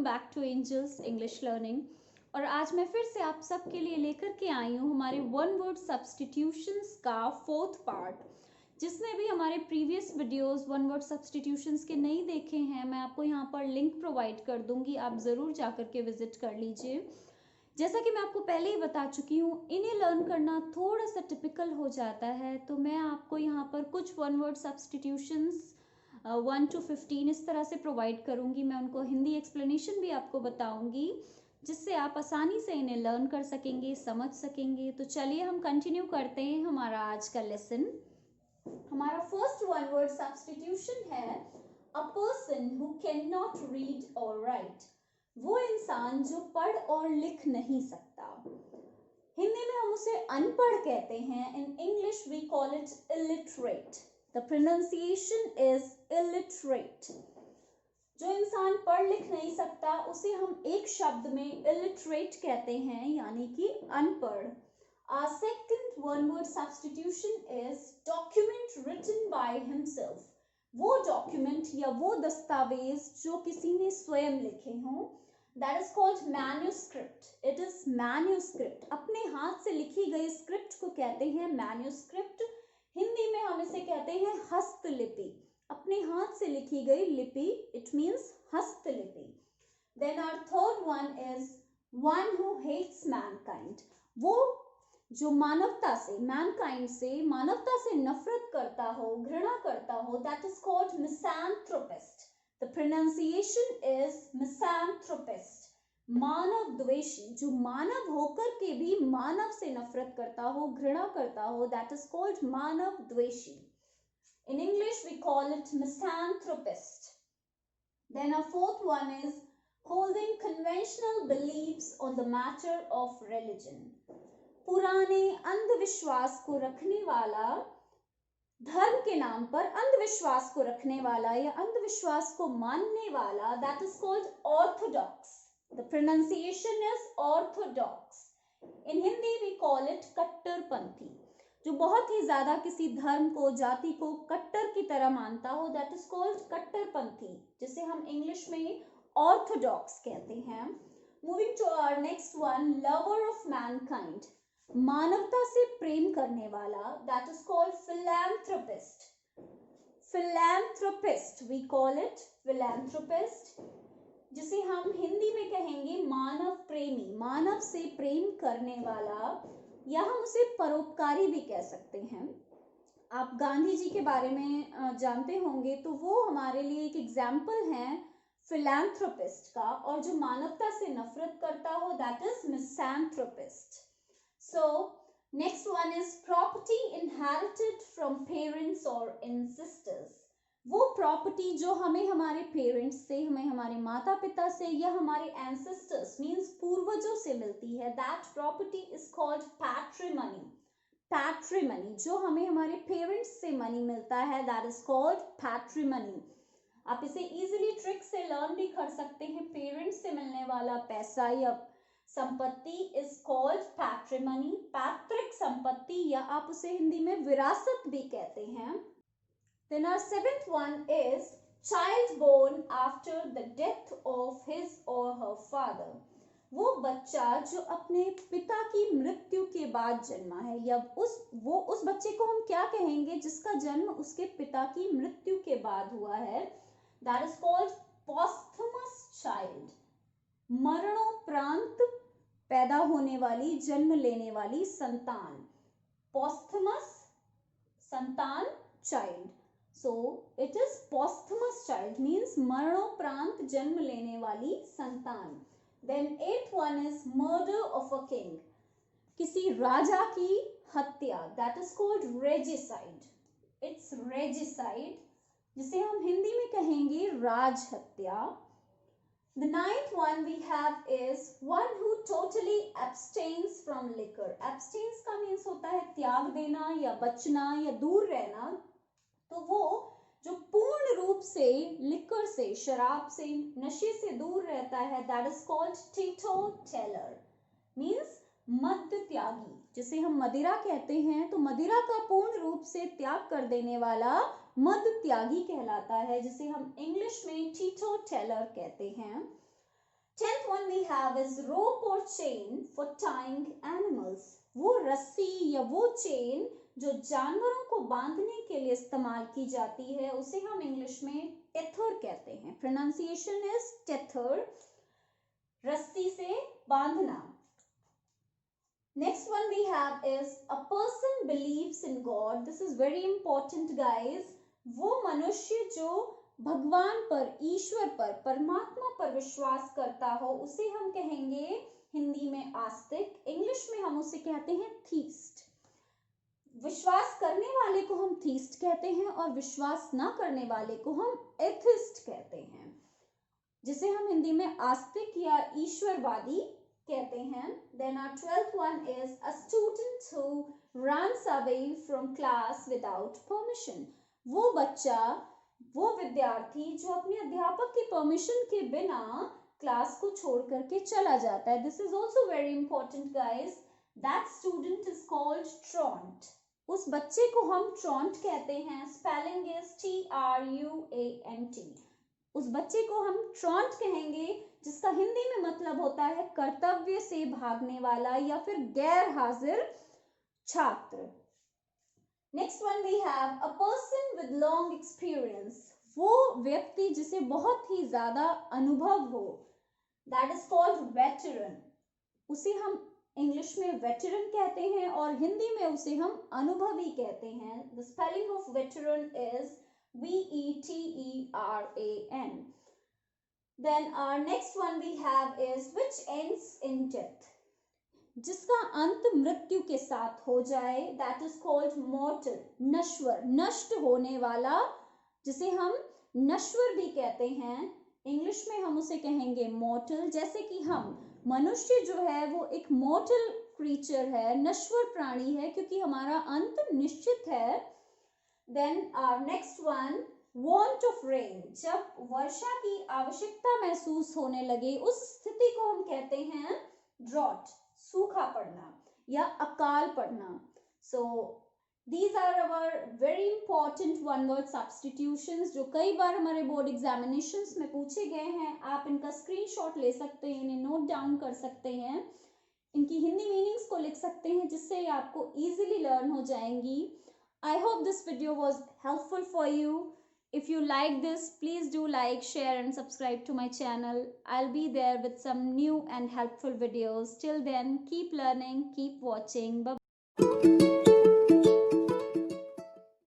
Back to Angels English Learning. और आज मैं फिर से आप सबके लिए लेकर के आई हूँ हमारे वन वर्ड सब्स्टिट्यूशंस का 4th पार्ट। जिसने भी हमारे previous videos one word substitutions के नहीं देखे हैं, मैं आपको यहाँ पर लिंक प्रोवाइड कर दूंगी, आप ज़रूर जाकर के विजिट कर लीजिए। जैसा कि मैं आपको पहले ही बता चुकी हूँ, इन्हें लर्न करना थोड़ा सा टिपिकल हो जाता है, तो मैं आपको यहाँ पर कुछ वन वर्ड सब्स्टिट्यूशंस 1 to 15 इस तरह से प्रोवाइड करूँगी। मैं उनको हिंदी एक्सप्लेनेशन भी आपको बताऊँगी, जिससे आप आसानी से इन्हें लर्न कर सकेंगे, समझ सकेंगे। तो चलिए हम कंटिन्यू करते हैं हमारा आज का लेसन। हमारा फर्स्ट वन वर्ड सब्स्टिट्यूशन है a person who can not read और राइट। वो इंसान जो पढ़ और लिख नहीं सकता। हिंदी में हम उसे अनपढ़ कहते हैं। In English we call it illiterate. The pronunciation is illiterate. जो इंसान पढ़ लिख नहीं सकता उसे हम एक शब्द में इलिटरेट कहते हैं, यानी कि अनपढ़। Our second one word substitution is document written by himself. वो डॉक्यूमेंट या वो दस्तावेज जो किसी ने स्वयं लिखे हों, that is called manuscript. It is manuscript. अपने हाथ से लिखी गई स्क्रिप्ट को कहते हैं manuscript. हिंदी में हम इसे कहते हैं हस्तलिपि। अपने हाथ से लिखी गई लिपि, it means हस्तलिपि। Then our third one is one who hates mankind. वो जो मानवता से, मैनकाइंड से, मानवता से नफरत करता हो, घृणा करता हो, that is called misanthropist. The pronunciation is misanthropist. मानव द्वेषी, जो मानव होकर के भी मानव से नफरत करता हो, घृणा करता हो, that is called Manav द्वेषी. In English we call it misanthropist. Then our fourth one is holding conventional beliefs on the matter of religion. पुराने अंधविश्वास को रखने वाला, धर्म के नाम पर अंधविश्वास को रखने वाला या अंधविश्वास को मानने वाला, that is called orthodox. The pronunciation is orthodox. In Hindi we call it कट्टरपंथी, जो बहुत ही ज्यादा किसी धर्म को, जाति को कट्टर की तरह मानता हो, that is called कट्टरपंथी, जिसे हम इंग्लिश में orthodox कहते हैं. Moving to our next one, lover of mankind. मानवता से प्रेम करने वाला, that is called philanthropist. Philanthropist, we call it philanthropist, जिसे हम हिंदी में कहेंगे मानव प्रेमी, मानव से प्रेम करने वाला, या हम उसे परोपकारी भी कह सकते हैं. आप गांधी जी के बारे में जानते होंगे, तो वो हमारे लिए एक एग्जाम्पल हैं philanthropist का, और जो मानवता से नफरत करता हो, that is misanthropist. So next one is property inherited from parents or ancestors. वो प्रॉपर्टी जो हमें हमारे पेरेंट्स से, हमें हमारे माता पिता से या हमारे एंसेस्टर्स मीन्स पूर्वजों से मिलती है, दैट प्रॉपर्टी इज कॉल्ड पैट्रिमनी. पैट्रिमनी, जो हमें हमारे पेरेंट्स से मनी मिलता है, दैट इज कॉल्ड पैट्रिमनी. आप इसे इजीली ट्रिक से लर्न भी कर सकते हैं. पेरेंट्स से मिलने वाला पैसा या संपत्ति इज कॉल्ड पैट्रिमनी, पैतृक संपत्ति, या आप उसे हिंदी में विरासत भी कहते हैं. Then our seventh one is child born after the death of his or her father. वो बच्चा जो अपने पिता की मृत्यु के बाद जन्मा है, या उस बच्चे को हम क्या कहेंगे जिसका जन्म उसके पिता की मृत्यु के बाद हुआ है, that is called posthumous child. मरणोपरांत पैदा होने वाली, जन्म लेने वाली संतान, posthumous संतान, child. So it is posthumous child, means मरणोपरांत जन्म लेने वाली संतान. Then eighth one is murder of a king. किसी राजा की हत्या, that is called regicide. It's regicide, जिसे हम हिंदी में कहेंगे राज हत्या. The ninth one we have is one who totally abstains from liquor. Abstains का means होता है त्याग देना या बचना या दूर रहना. तो वो जो पूर्ण रूप से लिकर से, शराब से, नशे से दूर रहता है, that is called teetotaler, means मद्य त्यागी, जिसे हम मदिरा कहते हैं. तो मदिरा का पूर्ण रूप से त्याग कर देने वाला मद्य त्यागी कहलाता है, जिसे हम इंग्लिश में teetotaler कहते हैं. 10th one we have is rope or chain for tying animals. वो रस्सी या वो चेन जो जानवरों को बांधने के लिए इस्तेमाल की जाती है उसे हम इंग्लिश में टेथर कहते हैं. प्रोनाउंसिएशन इज टेथर, रस्सी से बांधना. Next one we have is a person believes in God. This is very important guys. वो मनुष्य जो भगवान पर, ईश्वर पर, परमात्मा पर विश्वास करता हो उसे हम कहेंगे हिंदी में आस्तिक. इंग्लिश में हम उसे कहते हैं थीस्ट. विश्वास करने वाले को हम थीस्ट कहते हैं और विश्वास ना करने वाले को हम एथिस्ट कहते हैं, जिसे हम हिंदी में आस्तिक या ईश्वरवादी कहते हैं. Then our 12th one is a student who runs away from class without permission. वो बच्चा, वो विद्यार्थी जो अपने अध्यापक की परमिशन के बिना क्लास को छोड़ करके चला जाता है. This is also very important guys. That student is called truant. उस बच्चे को हम truant कहते हैं. Spelling is Truant. उस बच्चे को हम truant कहेंगे जिसका हिंदी में मतलब होता है कर्तव्य से भागने वाला या फिर गैर हाजिर छात्र. Next one we have a person with long experience. वो व्यक्ति जिसे बहुत ही ज्यादा अनुभव हो, दैट इज कॉल्ड वेटरन. उसे हम इंग्लिश में वेटरन कहते हैं और हिंदी में उसे हम अनुभवी कहते हैं. The spelling of veteran is Veteran. Then our next one we have is which ends in death. जिसका अंत मृत्यु के साथ हो जाए, that is called mortal. नश्वर, नष्ट होने वाला, जिसे हम नश्वर भी कहते हैं. इंग्लिश में हम उसे कहेंगे mortal. जैसे कि हम मनुष्य जो है वो एक mortal creature है, नश्वर प्राणी है, क्योंकि हमारा अंत निश्चित है. Then our next one, want of rain. जब वर्षा की आवश्यकता महसूस होने लगे उस स्थिति को हम कहते हैं drought, सूखा पड़ना या अकाल पड़ना. So these are our very important one word substitutions जो कई बार हमारे बोर्ड एग्जामिनेशंस में पूछे गए हैं. आप इनका स्क्रीनशॉट ले सकते हैं, इन्हें नोट डाउन कर सकते हैं, इनकी हिंदी मीनिंग्स को लिख सकते हैं, जिससे आपको इजीली लर्न हो जाएंगी. I hope this video was helpful for you. If you like this, please do like, share and subscribe to my channel. I'll be there with some new and helpful videos. Till then, keep learning, keep watching. Bye.